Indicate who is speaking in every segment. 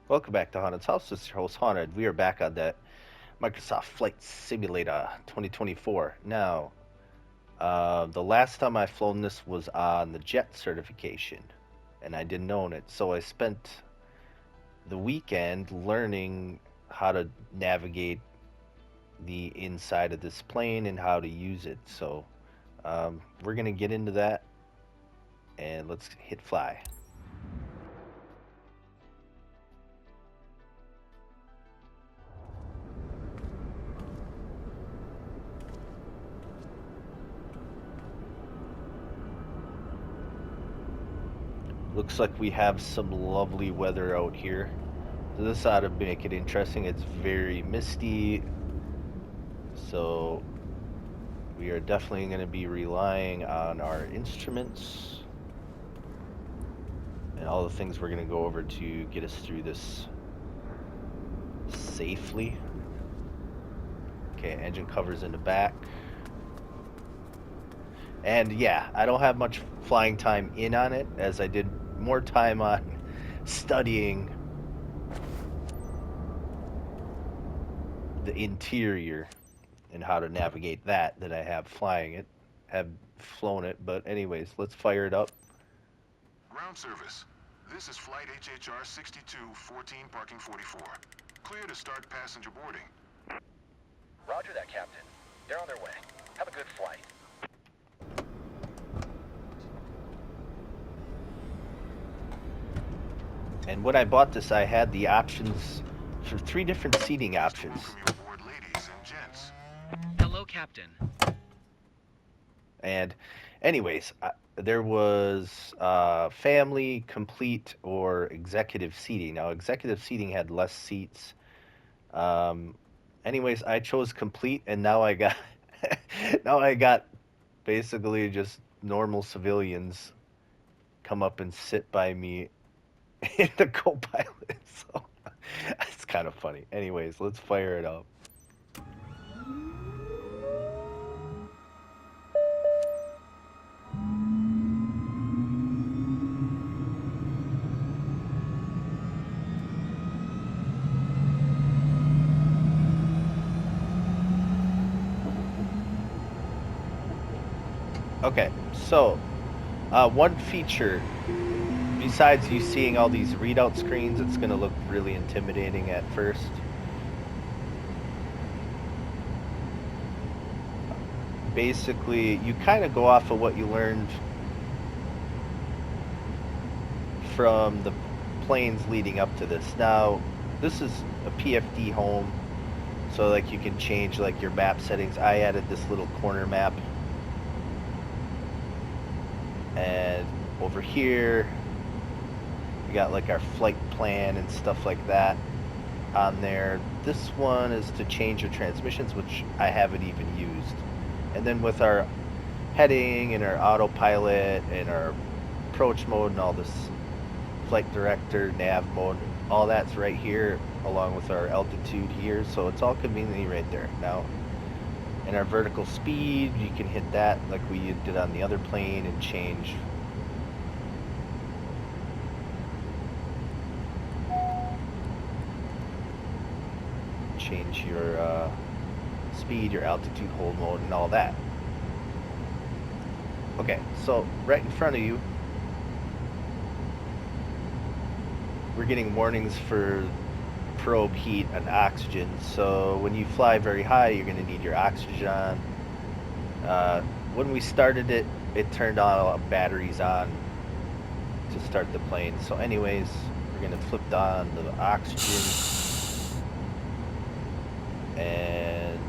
Speaker 1: Welcome back to Haunted's House. This is your host, Haunted. We are back on that Microsoft Flight Simulator 2024. Now, the last time I flown this was on the jet certification, and I didn't own it. So I spent the weekend learning how to navigate the inside of this plane and how to use it. So we're going to get into that, and let's hit fly. Looks like we have some lovely weather out here. So this ought to make it interesting. It's very misty, so we are definitely going to be relying on our instruments and all the things we're going to go over to get us through this safely. Okay, engine covers in the back. And yeah, I don't have much flying time in on it, as I did more time on studying the interior and how to navigate that than I have flying it, have flown it. But anyways, let's fire it up.
Speaker 2: Ground service. This is flight HHR 6214 parking 44. Clear to start passenger boarding.
Speaker 3: Roger that, Captain. They're on their way. Have a good flight.
Speaker 1: And when I bought this, I had the options for 3 different seating options.
Speaker 2: Welcome you aboard, ladies and gents.
Speaker 3: Hello, Captain.
Speaker 1: And anyways, there was family, complete, or executive seating. Now, executive seating had less seats. Anyways, I chose complete, and now I got now I got basically just normal civilians come up and sit by me in the co-pilot. So it's kind of funny. Anyways, let's fire it up. Okay, so one feature, besides you seeing all these readout screens, it's going to look really intimidating at first. Basically, you kind of go off of what you learned from the planes leading up to this. Now, this is a PFD home, so like you can change like your map settings. I added this little corner map. And over here, we got like our flight plan and stuff like that on there. This one is to change your transmissions, which I haven't even used. And then with our heading and our autopilot and our approach mode and all this flight director, nav mode, all that's right here along with our altitude here. So it's all conveniently right there. Now, in our vertical speed, you can hit that like we did on the other plane and change your speed, your altitude, hold mode, and all that. Okay, so right in front of you, we're getting warnings for probe heat and oxygen. So when you fly very high, you're going to need your oxygen on. When we started it, it turned all batteries on to start the plane. So anyways, we're going to flip on the oxygen. And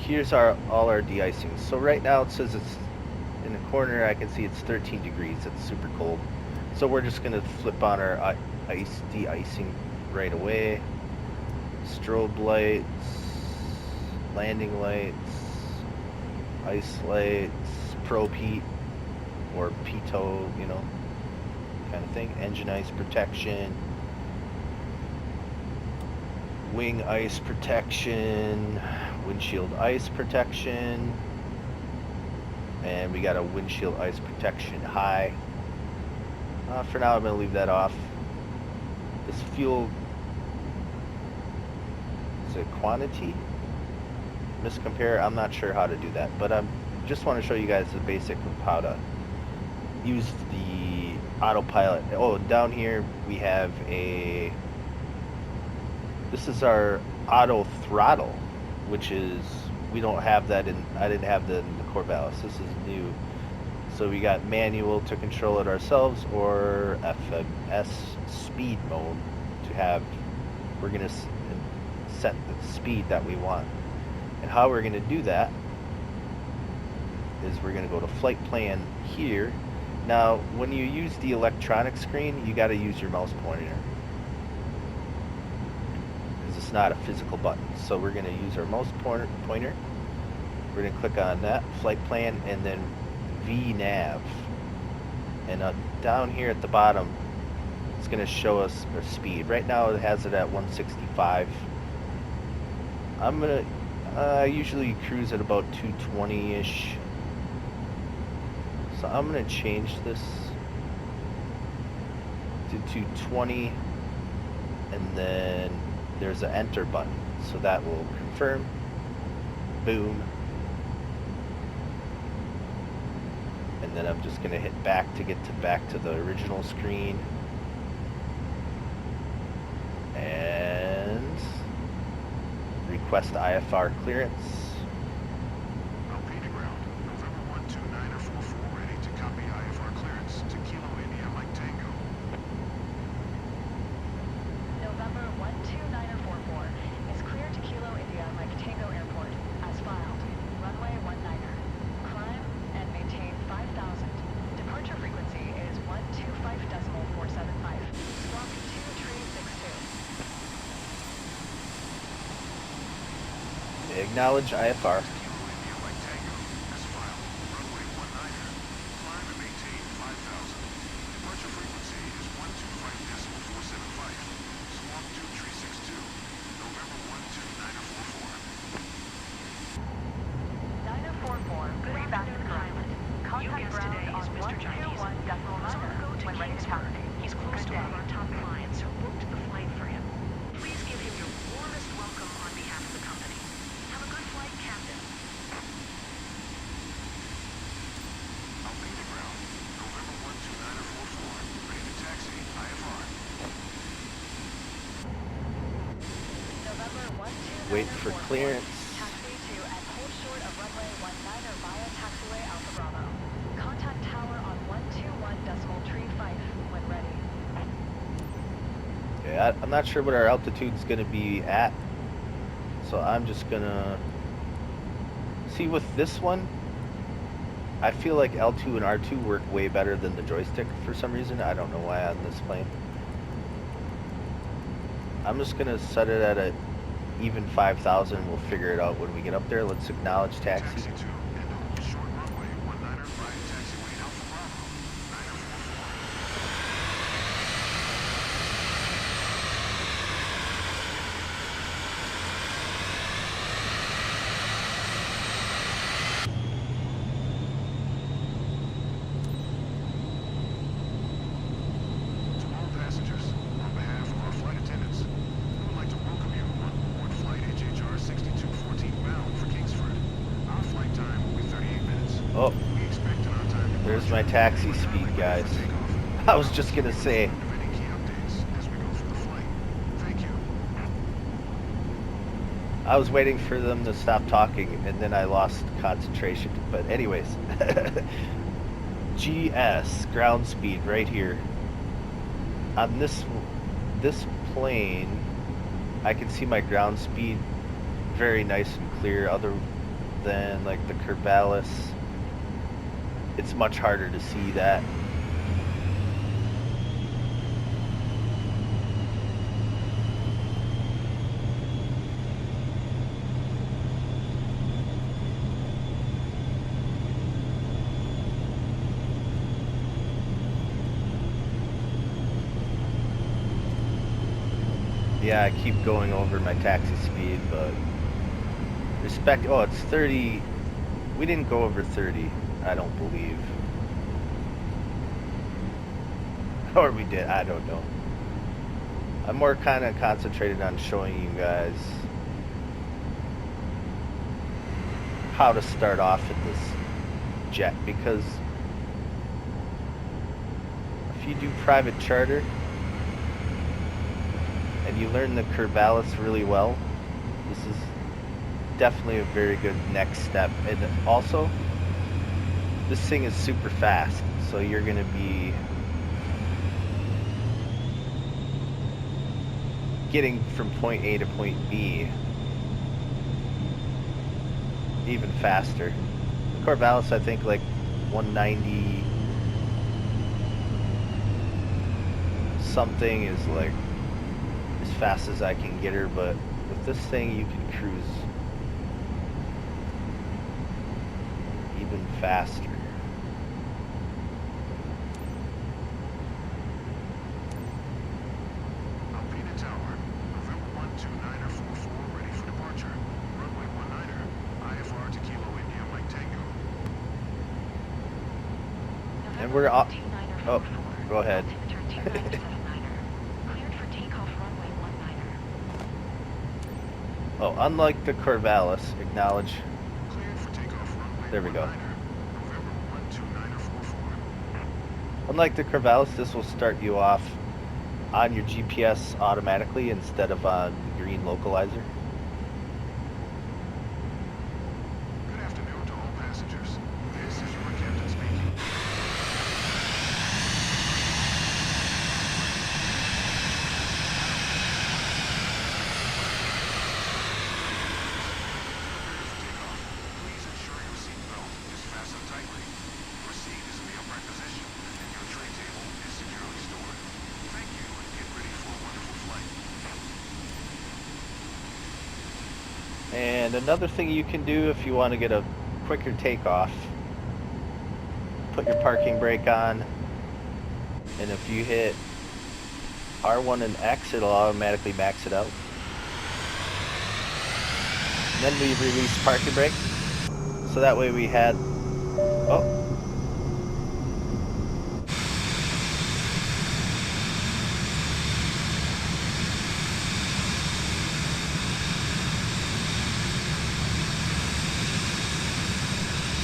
Speaker 1: here's all our de-icing. So right now it says it's in the corner. I can see it's 13 degrees. It's super cold. So we're just going to flip on our ice de-icing right away. Strobe lights, landing lights, ice lights, probe heat, or pitot, you know, kind of thing. Engine ice protection, wing ice protection, windshield ice protection, and we got a windshield ice protection high. For now, I'm going to leave that off. This fuel, is it quantity? Miscompare, I'm not sure how to do that, but I just want to show you guys the basic of how to use the autopilot. Oh, down here we have this is our auto throttle, which is, we don't have that in, I didn't have that in the Corvallis. This is new. So we got manual to control it ourselves, or FMS speed mode to have, we're going to set the speed that we want. And how we're going to do that is we're going to go to flight plan here. Now, when you use the electronic screen, you got to use your mouse pointer, because it's not a physical button. So we're going to use our mouse pointer. We're going to click on that, flight plan, and then VNav. And down here at the bottom, it's going to show us our speed. Right now it has it at 165. I'm going to, I usually cruise at about 220-ish. So I'm going to change this to 220, and then there's an enter button. So that will confirm. Boom. And then I'm just going to hit back to get back to the original screen. And request IFR clearance.
Speaker 2: Alpena ground, November 12944, ready to copy IFR clearance to Kilo India Mike Tango.
Speaker 4: November 12944 is cleared to Kilo India Mike Tango Airport, as filed. Runway 19er. Climb and maintain 5,000. Departure frequency is 125.475. Squawk 2362.
Speaker 1: Acknowledge IFR.
Speaker 2: Kilo India Mike Tango, as filed. Runway 19er. Climb and maintain 5,000. Departure frequency is 125.475. Squawk 2362. November 12944.
Speaker 4: 9044, good afternoon, pilot. Contact ground on 121.9er when ready to taxi.
Speaker 5: He's close to one of our top clients who booked the flight for him. Please give him your warmest welcome on behalf of the company. Have a good flight, Captain.
Speaker 2: Alpena ground, November 12944, ready to taxi, IFR.
Speaker 4: November 12944.
Speaker 1: Wait for clearance.
Speaker 4: Taxi to and hold short of runway 19er via taxiway Alpha Bravo. Contact tower on 121.35 when ready.
Speaker 1: Okay, I'm not sure what our altitude's going to be at, so I'm just going to see with this one. I feel like L2 and R2 work way better than the joystick for some reason. I don't know why on this plane. I'm just going to set it at a even 5,000. We'll figure it out when we get up there. Let's acknowledge taxi.
Speaker 2: Taxi to and hold short runway 19er via taxiway Alpha Bravo. 944. To all passengers, on behalf of our flight attendants, we would like to welcome you on board flight HHR 6214 bound for Kingsford. Our flight time will be 38 minutes.
Speaker 1: Oh,
Speaker 2: We expect an on-time
Speaker 1: there's
Speaker 2: departure
Speaker 1: my taxi
Speaker 2: and
Speaker 1: speed,
Speaker 2: ready
Speaker 1: guys.
Speaker 2: for takeoff.
Speaker 1: I was just going to say,
Speaker 2: Of any key updates as we go through the flight. Thank you.
Speaker 1: I was waiting for them to stop talking, and then I lost concentration. But anyways, GS, ground speed, right here. On this plane, I can see my ground speed very nice and clear, other than like the Corvallis. It's much harder to see that. Yeah, I keep going over my taxi speed, but respect. Oh, it's 30. We didn't go over 30, I don't believe. Or we did, I don't know. I'm more kind of concentrated on showing you guys how to start off with this jet, because if you do private charter and you learn the Corvallis really well, this is definitely a very good next step. And also, this thing is super fast, so you're going to be getting from point A to point B even faster. The Corvallis, I think, like 190 something is like as fast as I can get her, but with this thing you can cruise even faster.
Speaker 2: Alpena Tower, November 129er44, ready for departure. Runway 19er, IFR to Kilo India, Mike Tango.
Speaker 1: And we're up. Oh, go ahead.
Speaker 5: Cleared for takeoff runway 19er.
Speaker 1: Oh, unlike the Corvallis, acknowledge.
Speaker 2: Cleared for takeoff runway
Speaker 1: There we go.
Speaker 2: 19er, November 129er44.
Speaker 1: Unlike the Corvallis, this will start you off on your GPS automatically instead of on the green localizer.
Speaker 2: Good afternoon to all passengers. This is your captain speaking. Please ensure your seatbelt is fastened tightly. Your seat is in the upright position, and your tray table is securely stored. Thank you, and get ready for a wonderful flight.
Speaker 1: And another thing you can do if you want to get a quicker takeoff, put your parking brake on, and if you hit R1 and X, it'll automatically max it out. And then we release parking brake, so that way we had, oh,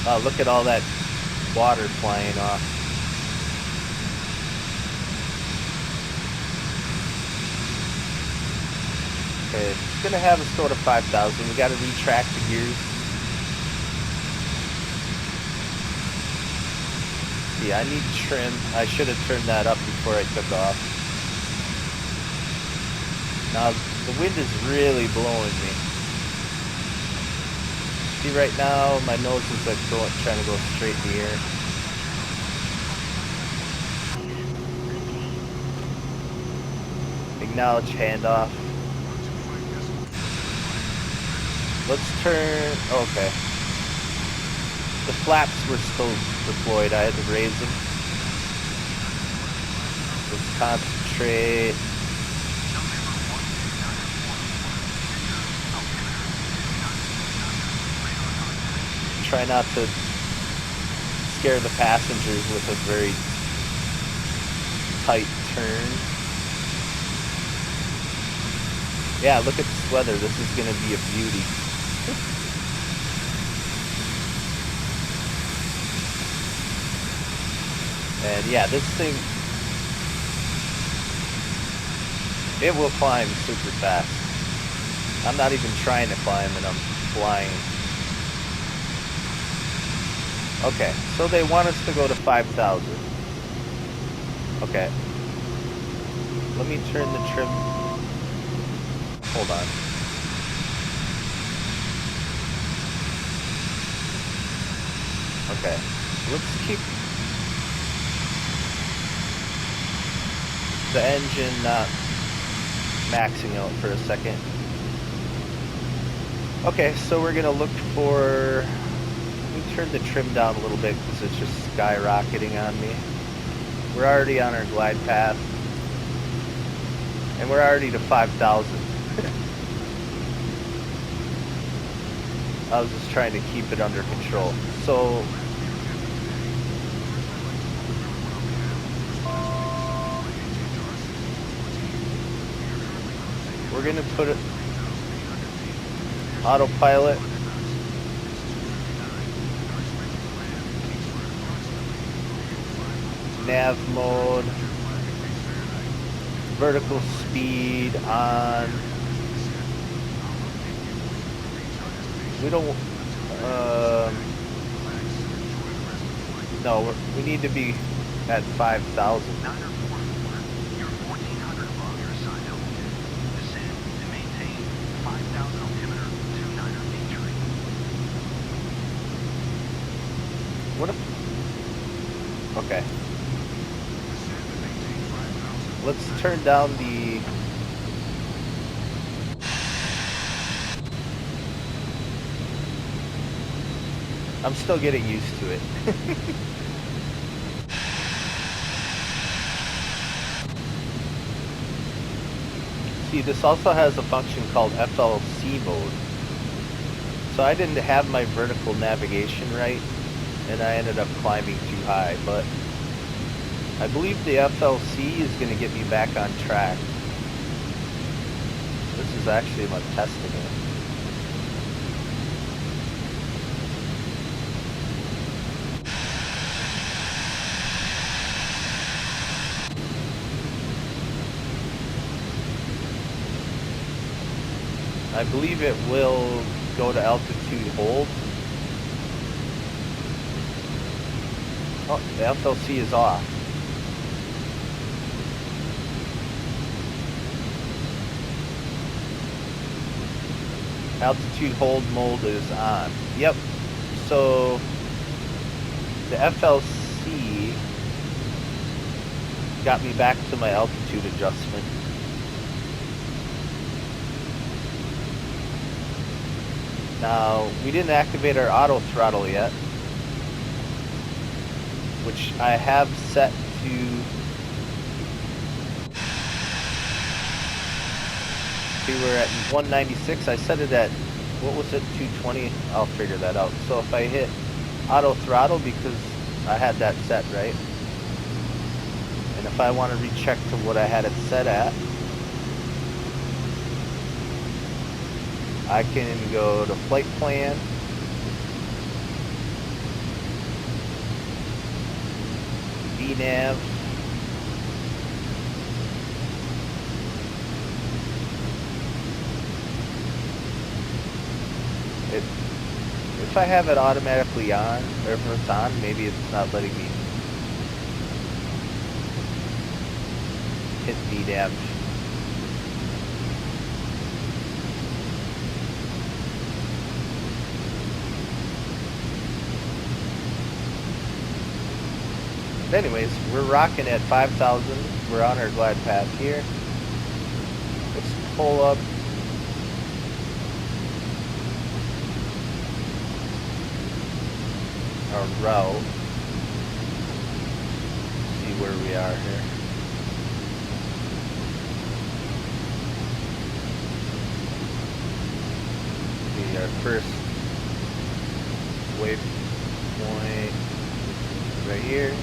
Speaker 1: oh, look at all that water flying off. Okay, it's gonna have us go to 5,000. We gotta retract the gears. See, I need trim. I should have turned that up before I took off. Now, the wind is really blowing me. See, right now, my nose is like trying to go straight in the air. Acknowledge handoff. Let's turn, okay. The flaps were still deployed, I had to raise them. Let's concentrate. Try not to scare the passengers with a very tight turn. Yeah, look at this weather. This is going to be a beauty. And yeah, this thing, it will climb super fast. I'm not even trying to climb and I'm flying. Okay, so they want us to go to 5,000. Okay. Let me turn the trim. Hold on. Okay. Let's keep the engine not maxing out for a second. Okay, so we're gonna look for, let me turn the trim down a little bit because it's just skyrocketing on me. We're already on our glide path and we're already to 5,000. I was just trying to keep it under control. So gonna put it autopilot. Nav mode. Vertical speed on. We don't. No, we need to be at 5,000.
Speaker 3: You're 1,400 above your assigned altitude. Descend and maintain 5,000 altimeter 29er entry.
Speaker 1: What if? Okay. Let's turn down the. I'm still getting used to it. See, this also has a function called FLC mode. So I didn't have my vertical navigation right, and I ended up climbing too high, but I believe the FLC is going to get me back on track. This is actually like testing it. I believe it will go to altitude hold. Oh, the FLC is off. Altitude hold mode is on. Yep. So the FLC got me back to my altitude adjustment. Now, we didn't activate our auto throttle yet, which I have set to we were at 196. I set it at, what was it, 220? I'll figure that out. So if I hit auto throttle, because I had that set, right? And if I want to recheck to what I had it set at, I can go to flight plan, VNav, if I have it automatically on, or if it's on, maybe it's not letting me hit VNav. Anyways, we're rocking at 5,000. We're on our glide path here. Let's pull up. Our route. See where we are here. See our first waypoint right here.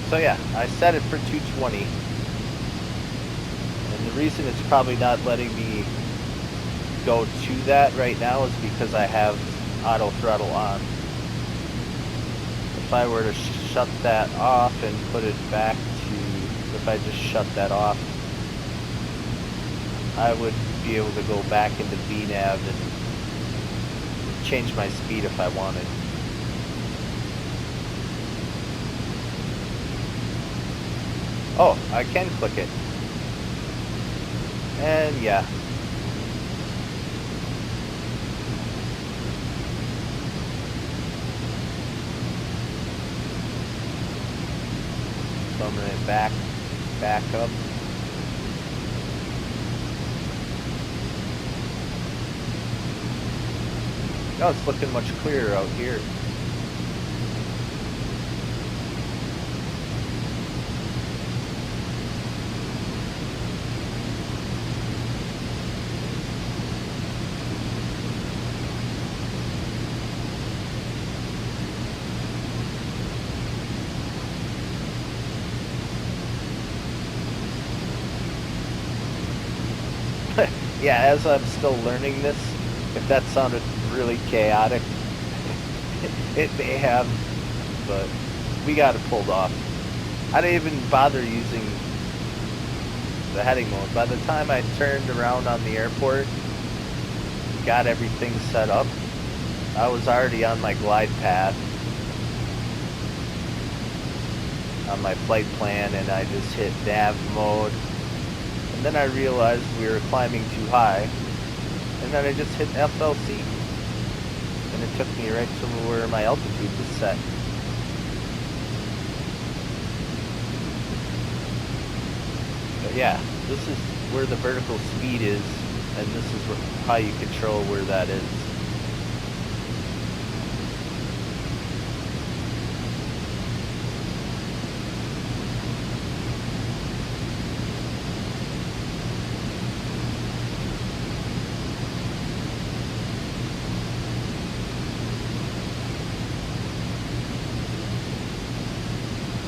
Speaker 1: So yeah, I set it for 220. And the reason it's probably not letting me go to that right now is because I have auto throttle on. If I were to shut that off and put it back to, if I just shut that off, I would be able to go back into VNav and change my speed if I wanted. Oh, I can click it. And yeah. So I'm gonna back up. Oh, it's looking much clearer out here. yeah, as I'm still learning this, if that sounded really chaotic, it may have, but we got it pulled off. I didn't even bother using the heading mode. By the time I turned around on the airport, got everything set up, I was already on my glide path, on my flight plan, and I just hit nav mode. And then I realized we were climbing too high, and then I just hit FLC. And it took me right to where my altitude was set. But yeah, this is where the vertical speed is, and this is how you control where that is.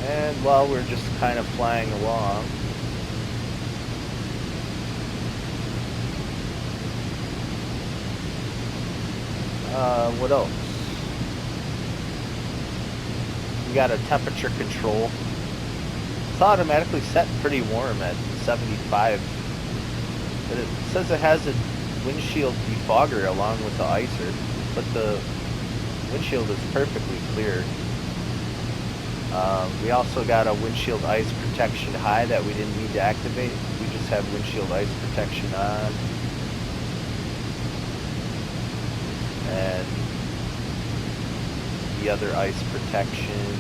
Speaker 1: And while we're just kind of flying along, what else? We got a temperature control. It's automatically set pretty warm at 75, but it says it has a windshield defogger along with the icer, but the windshield is perfectly clear. We also got a windshield ice protection high that we didn't need to activate. We just have windshield ice protection on. And the other ice protection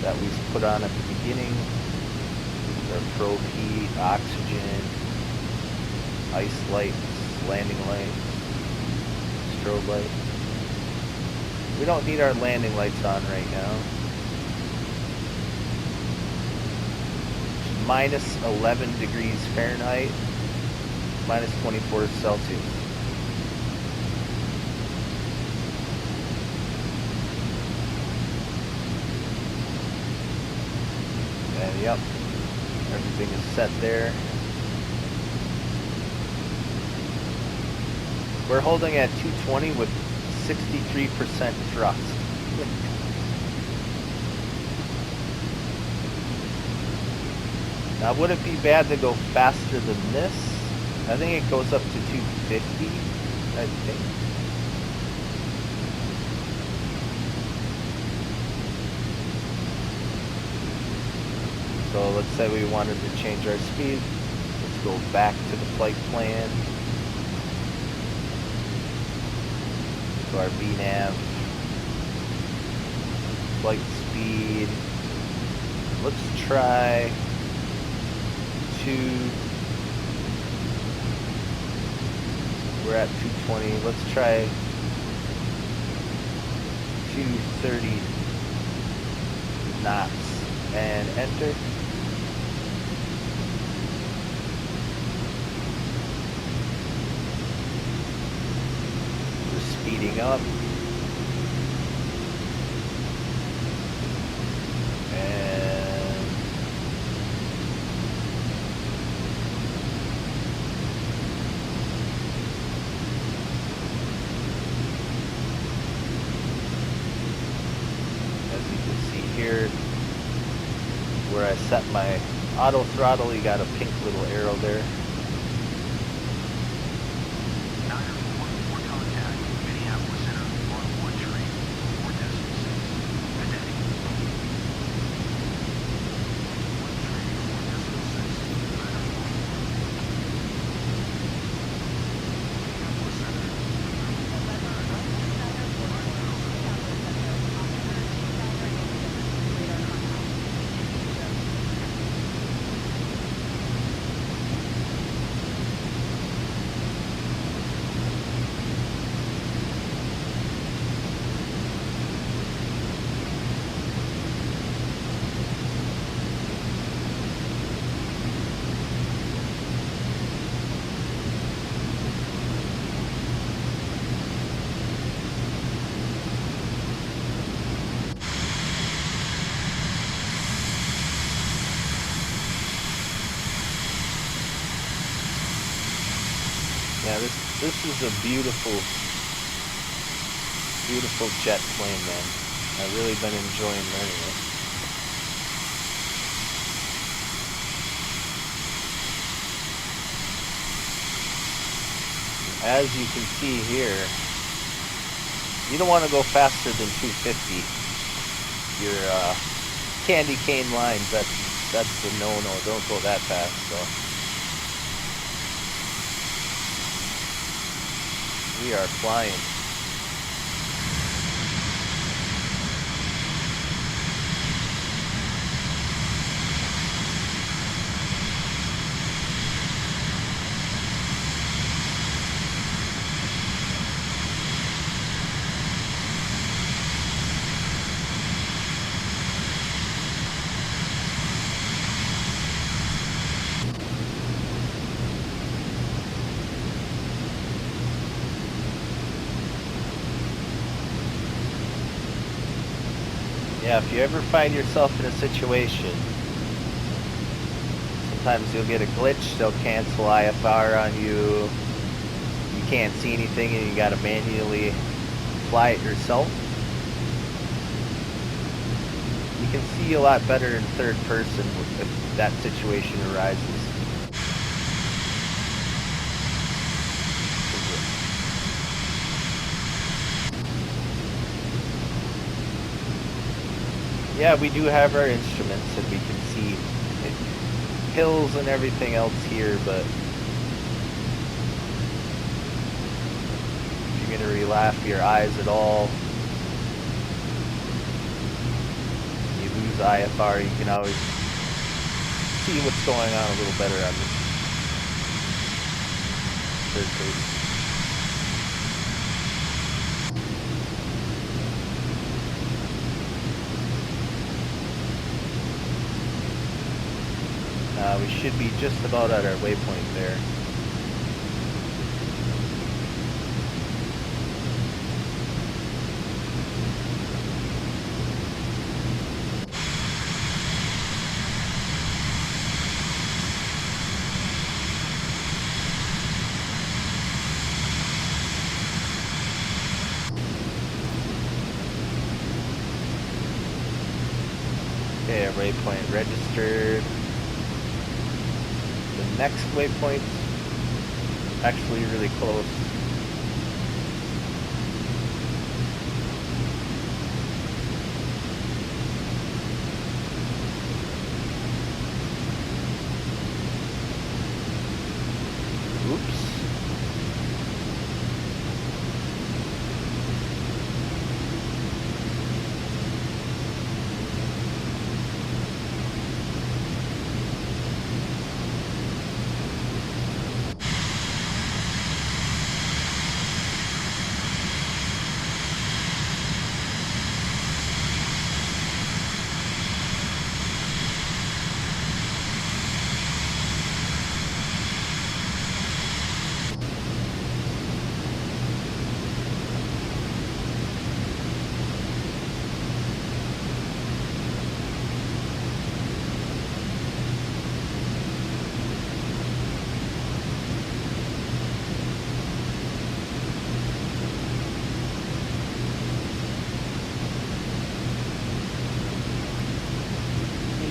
Speaker 1: that we put on at the beginning. Our probe heat, oxygen, ice lights, landing lights, strobe lights. We don't need our landing lights on right now. It's minus 11 degrees Fahrenheit, minus 24 Celsius. And yep, everything is set there. We're holding at 220 with 63% thrust. Now, would it be bad to go faster than this? I think it goes up to 250, I think. So let's say we wanted to change our speed. Let's go back to the flight plan. To our VNAV. Flight speed. Let's try we're at 220. Let's try 230 knots and enter. We're speeding up. Here where I set my auto throttle, you got a pink little arrow there. This is a beautiful, beautiful jet plane, man. I've really been enjoying learning it. As you can see here, you don't want to go faster than 250. Your candy cane lines, that's the no-no. Don't go that fast. So we are flying. Yeah, if you ever find yourself in a situation, sometimes you'll get a glitch, they'll cancel IFR on you, you can't see anything and you gotta manually fly it yourself. You can see a lot better in third person if that situation arises. Yeah, we do have our instruments and we can see hills and everything else here, but if you're gonna relax your eyes at all, you lose IFR, you can always see what's going on a little better on this third person. We should be just about at our waypoint there. Okay, our waypoint registered. The next waypoint's actually really close. Oops.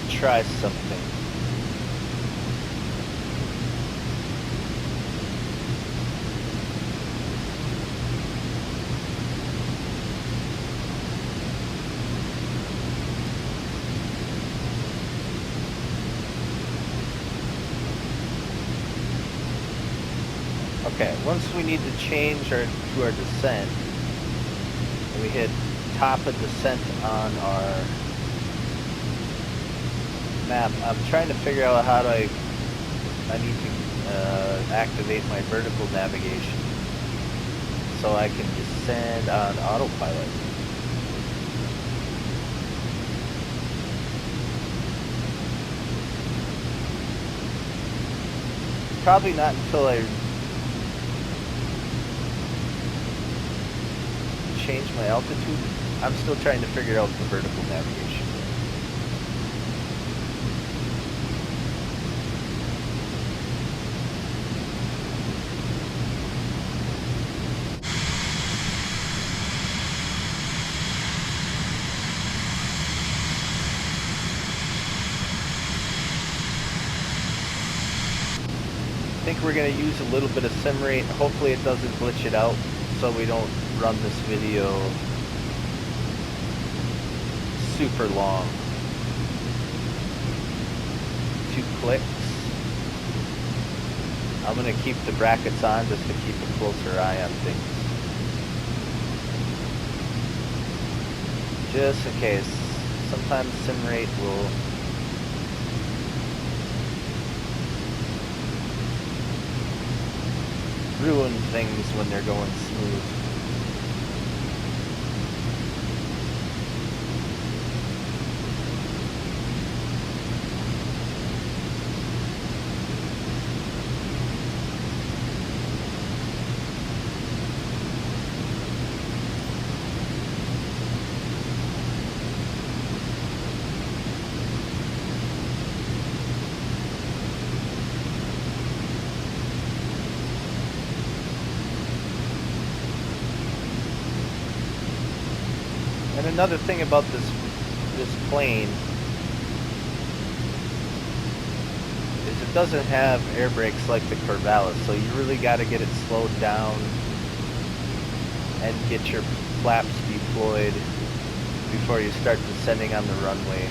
Speaker 1: Try something. Okay, once we need to change to our descent, and we hit top of descent on our map. I'm trying to figure out how I need to activate my vertical navigation so I can descend on autopilot. Probably not until I change my altitude. I'm still trying to figure out the vertical navigation. think we're going to use a little bit of sim rate. Hopefully it doesn't glitch it out so we don't run this video super long. 2 clicks. I'm going to keep the brackets on just to keep a closer eye on things. Just in case. Sometimes sim rate will ruin things when they're going smooth. And another thing about this plane is it doesn't have air brakes like the Corvallis, so you really got to get it slowed down and get your flaps deployed before you start descending on the runway.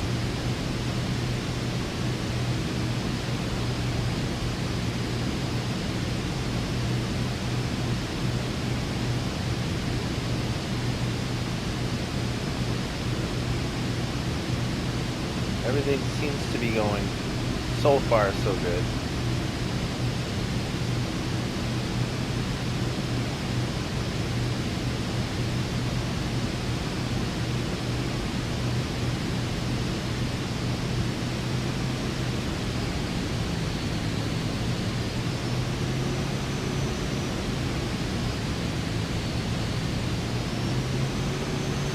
Speaker 1: Everything seems to be going so far so good.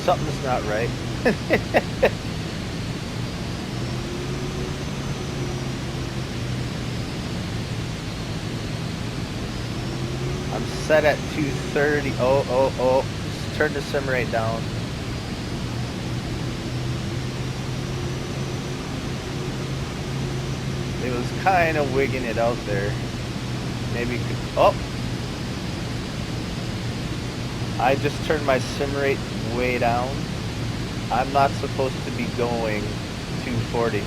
Speaker 1: Something's not right. I'm set at 230. Oh. Just turn the sim rate down. It was kind of wigging it out there. Maybe could, oh! I just turned my sim rate way down. I'm not supposed to be going 240.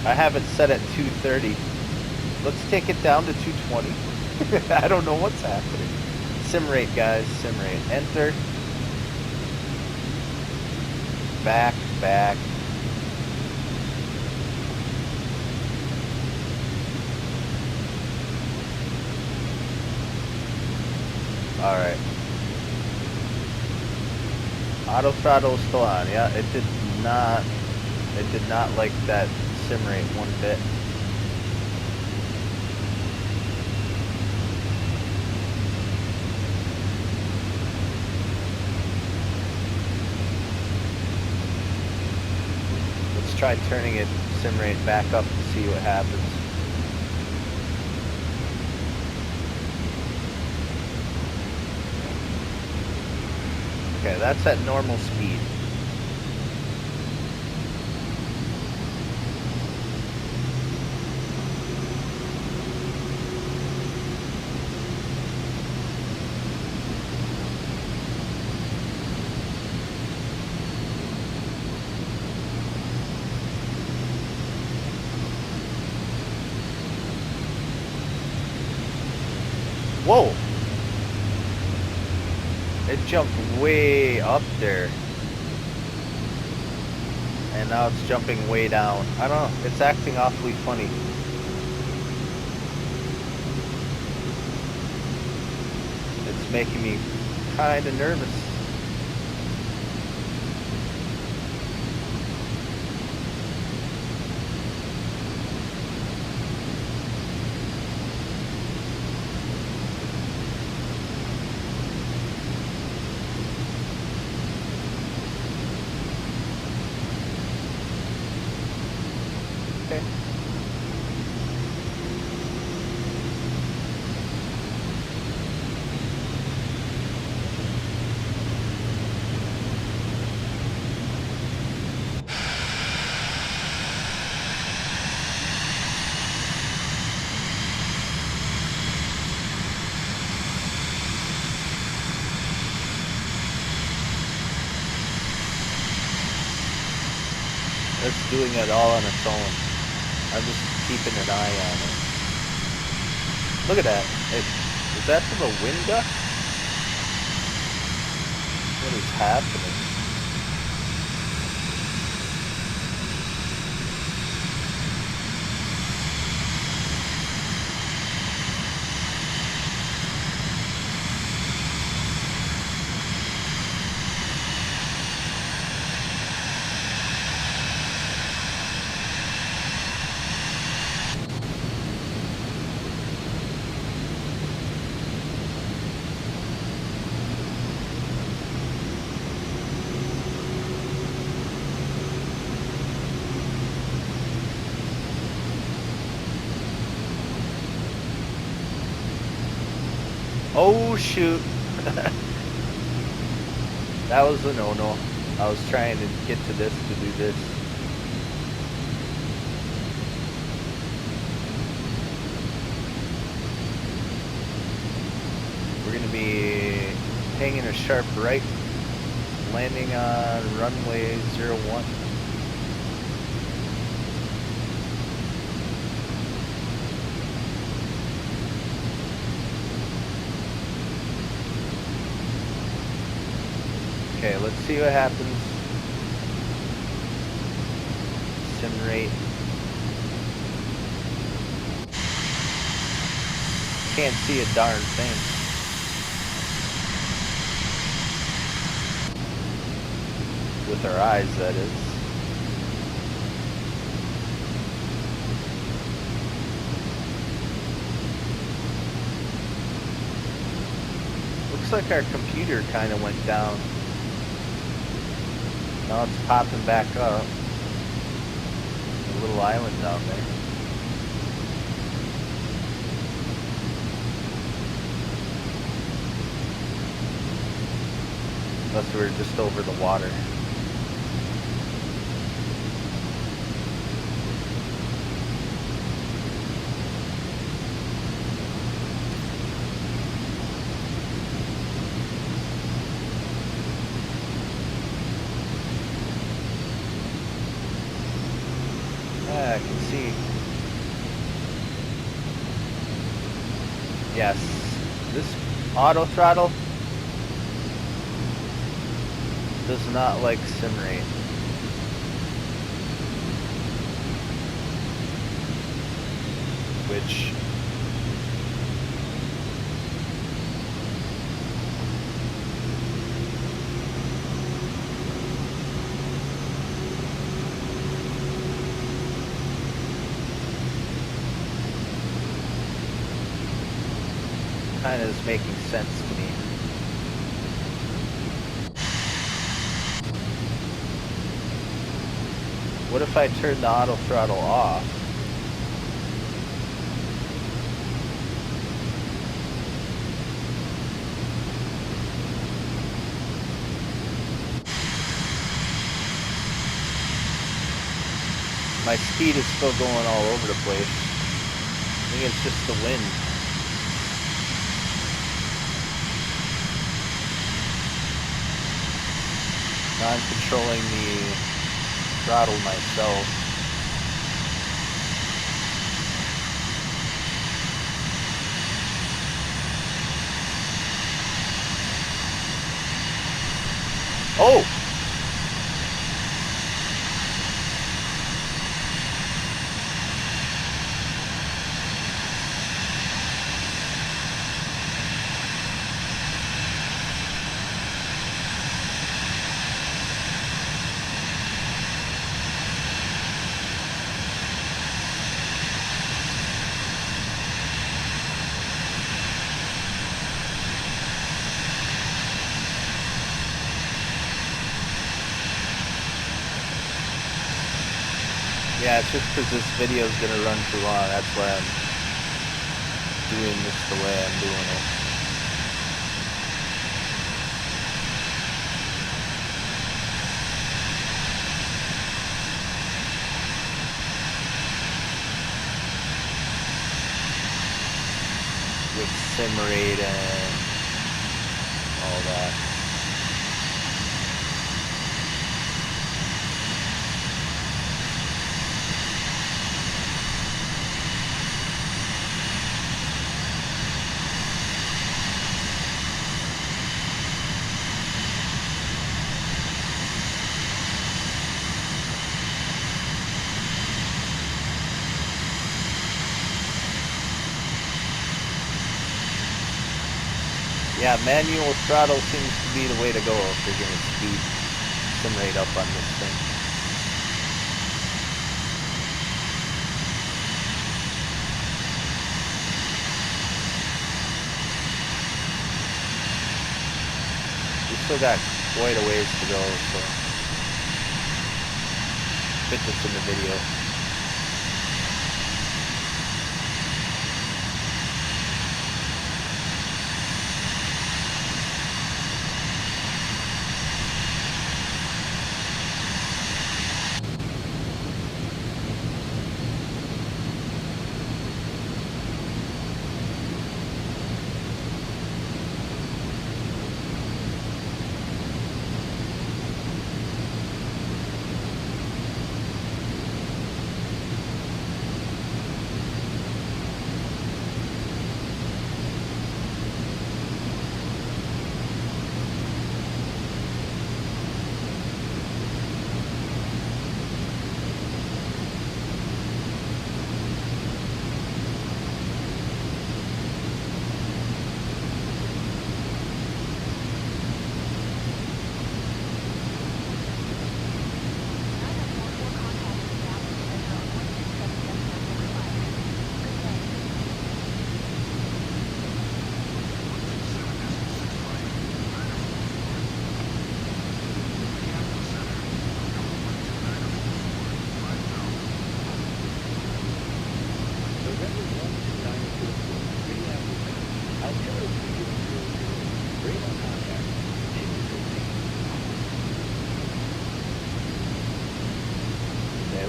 Speaker 1: I have it set at 230. Let's take it down to 220. I don't know what's happening. Sim rate, guys, sim rate. Enter. Back. Alright. Auto throttle is still on. Yeah, it did not like that sim rate one bit. Let's try turning it sim rate back up to see what happens. Okay, that's at normal speed. Whoa! It jumped way up there. And now it's jumping way down. I don't know, it's acting awfully funny. It's making me kind of nervous. Okay. It's doing it all on its own. I'm just keeping an eye on it. Look at that. Is that from a wind gust? What is happening? Oh shoot. That was a no-no. I was trying to get to this to do this. We're gonna be hanging a sharp right, landing on runway 01. Okay, let's see what happens. Sim rate. Can't see a darn thing. With our eyes, that is. Looks like our computer kind of went down. Now it's popping back up. A little island down there. Unless we're just over the water. I can see. Yes, this auto throttle does not like sim rate. Which kind of is making sense to me. What if I turn the auto throttle off? My speed is still going all over the place. I think it's just the wind. Now I'm controlling the throttle myself. Oh! Yeah, it's just because this video is going to run too long. That's why I'm doing this the way I'm doing it. With sim rate and all that. Yeah, manual throttle seems to be the way to go if you're going to speed sim rate up on this thing. We still got quite a ways to go, so fit this in the video.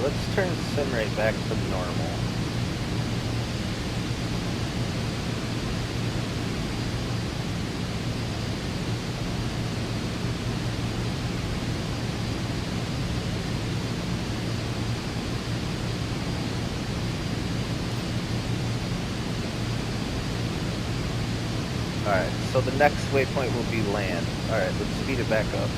Speaker 1: Let's turn sim rate back to normal. Alright, so the next waypoint will be land. Alright, let's speed it back up.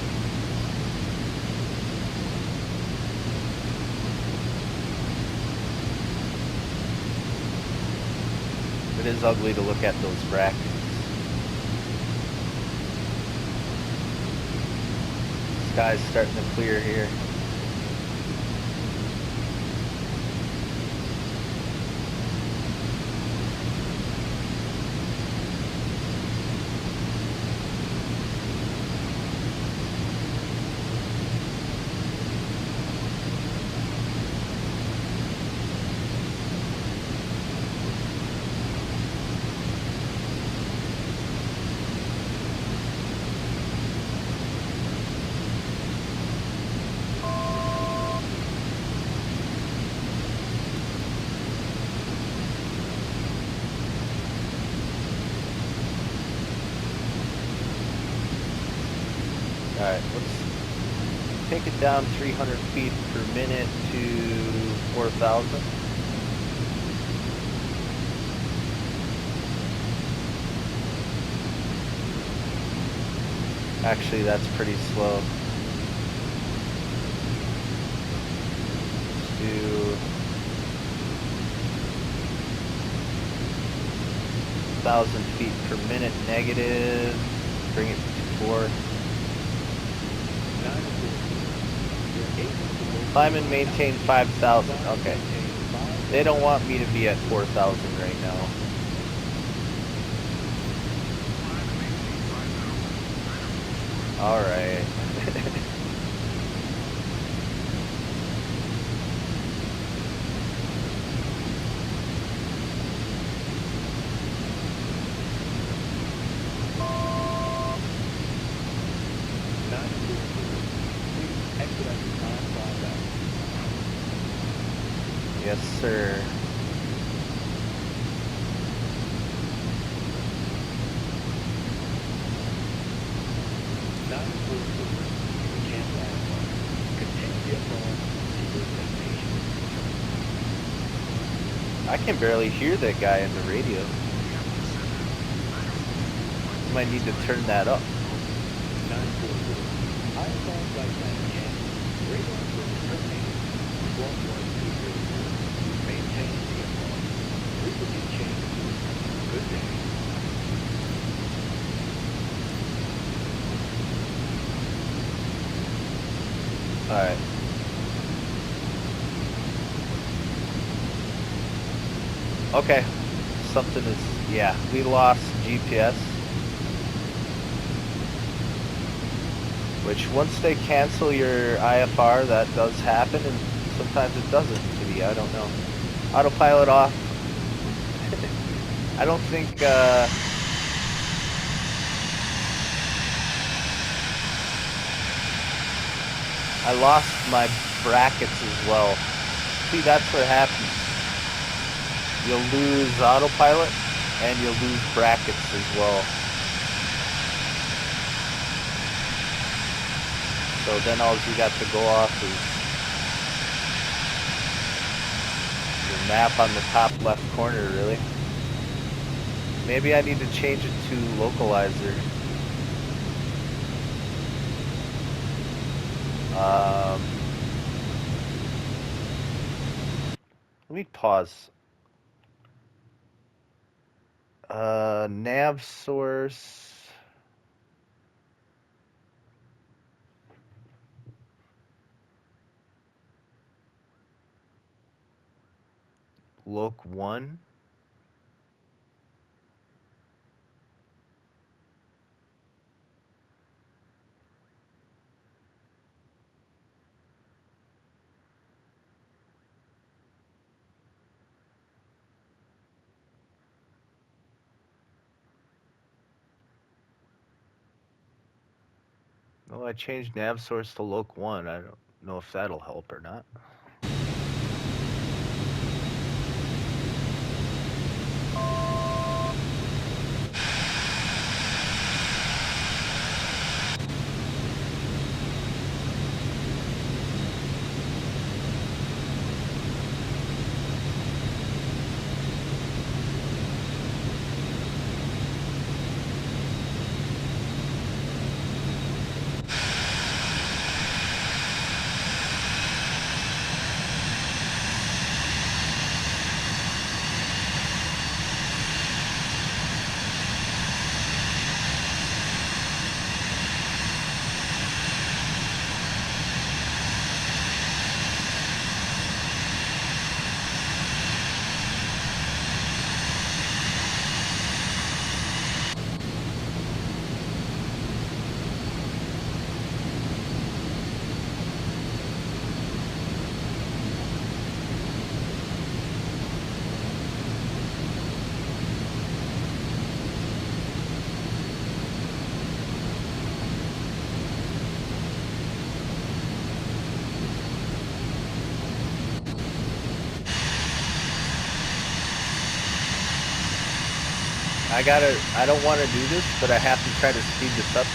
Speaker 1: It is ugly to look at those brackets. Sky's starting to clear here. Alright, let's take it down 300 feet per minute to 4,000. Actually, that's pretty slow. Let's do 1,000 feet per minute negative. Bring it to 4. Climb and maintain 5,000. Okay. They don't want me to be at 4,000 right now. Alright. Yes, sir. I can barely hear that guy in the radio. You might need to turn that up. Alright. Okay. Something is... Yeah, we lost GPS. Which, once they cancel your IFR, that does happen, and sometimes it doesn't to me. I don't know. Autopilot off. I don't think, I lost my brackets as well. See, that's what happens. You'll lose autopilot, and you'll lose brackets as well. So then all you got to go off is your map on the top left corner, really. Maybe I need to change it to localizer. Let me pause. Nav source. Loc 1. Oh, I changed nav source to Loc 1. I don't know if that'll help or not. I don't want to do this, but I have to try to speed this up.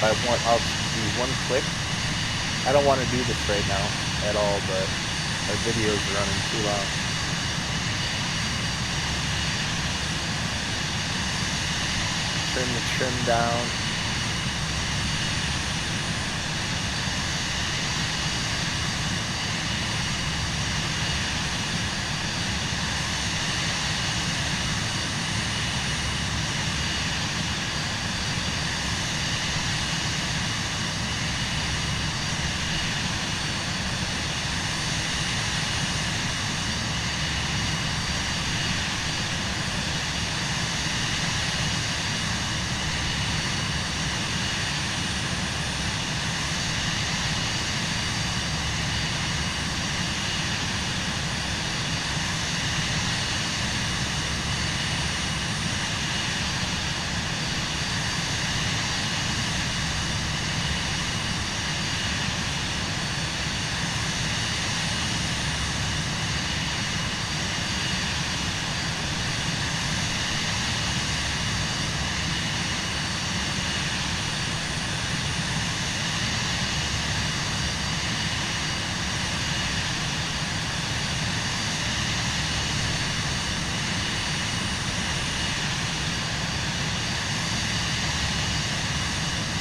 Speaker 1: I'll do one click. I don't want to do this right now at all, but our video's running too long. Turn the trim down.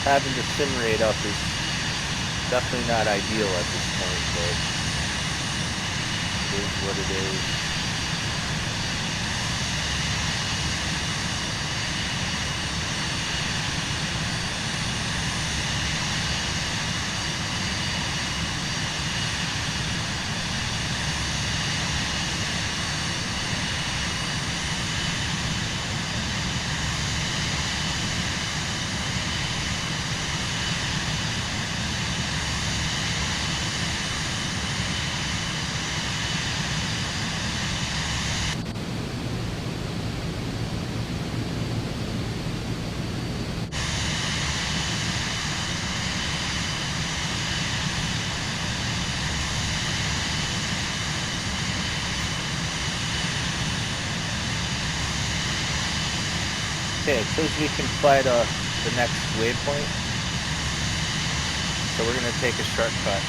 Speaker 1: Having the sim rate up is definitely not ideal at this point, but it is what it is. Okay, it says we can fly to the next waypoint, so we're gonna take a shortcut.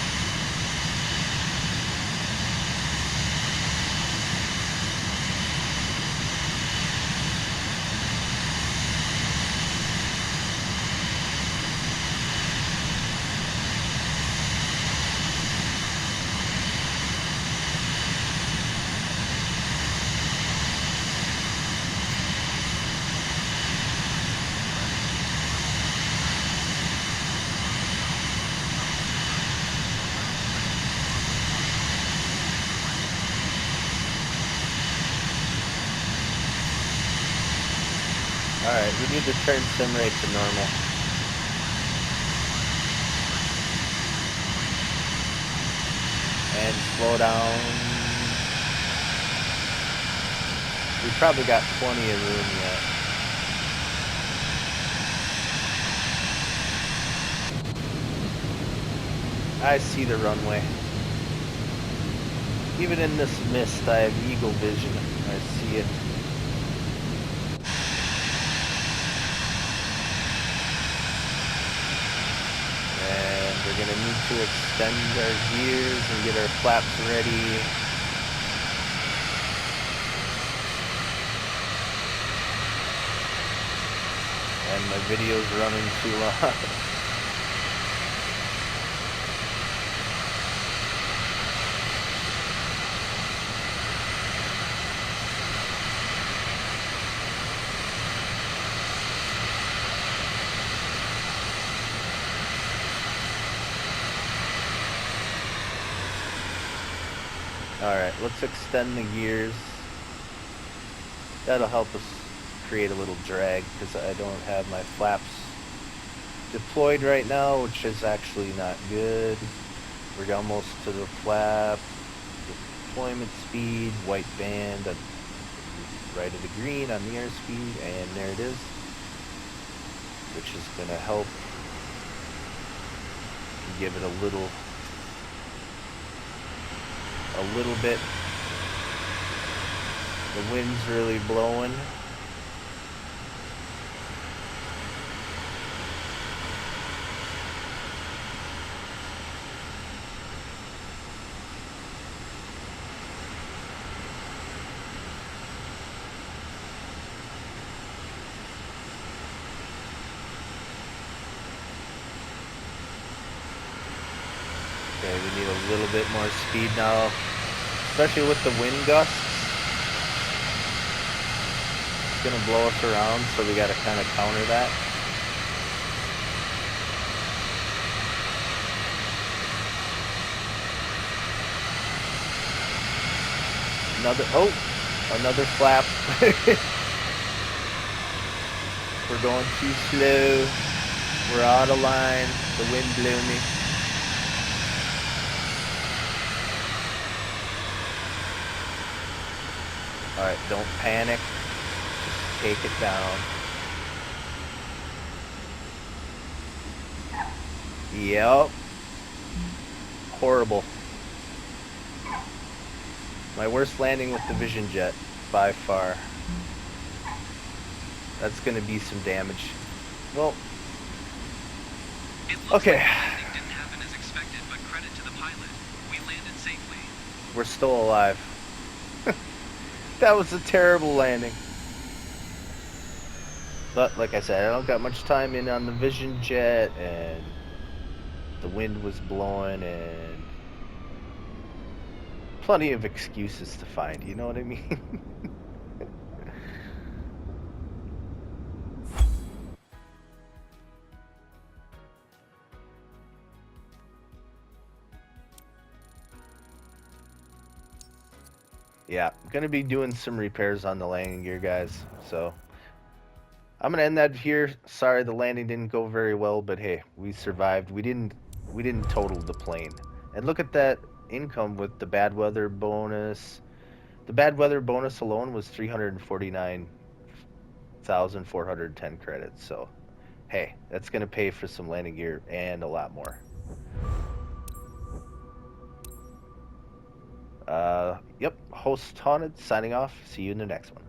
Speaker 1: Alright, we need to turn sim rate to normal. And slow down. We probably got plenty of room yet. I see the runway. Even in this mist, I have eagle vision. I see it. And we're gonna need to extend our gears and get our flaps ready. And my video's running too long. Alright, let's extend the gears. That'll help us create a little drag because I don't have my flaps deployed right now, which is actually not good. We're almost to the flap. Deployment speed, white band, right of the green on the airspeed, and there it is. Which is going to help give it a little bit. The wind's really blowing. Okay, we need a little bit more speed now, especially with the wind gusts. It's gonna blow us around, so we gotta kind of counter that. Another flap. We're going too slow. We're out of line. The wind blew me. Alright, don't panic. Just take it down. Yep. Horrible. My worst landing with the Vision Jet, by far. That's gonna be some damage. Well, okay.
Speaker 3: Like the landing didn't happen as expected, but credit to the pilot. We landed safely.
Speaker 1: We're still alive. That was a terrible landing. But like I said, I don't got much time in on the Vision Jet, and the wind was blowing, and plenty of excuses to find, you know what I mean? Yeah, gonna be doing some repairs on the landing gear, guys. So I'm gonna end that here. Sorry the landing didn't go very well, but hey, we survived. We didn't total the plane. And look at that income with the bad weather bonus. The bad weather bonus alone was 349,410 credits. So hey, that's gonna pay for some landing gear and a lot more. Yep, host Haunted signing off. See you in the next one.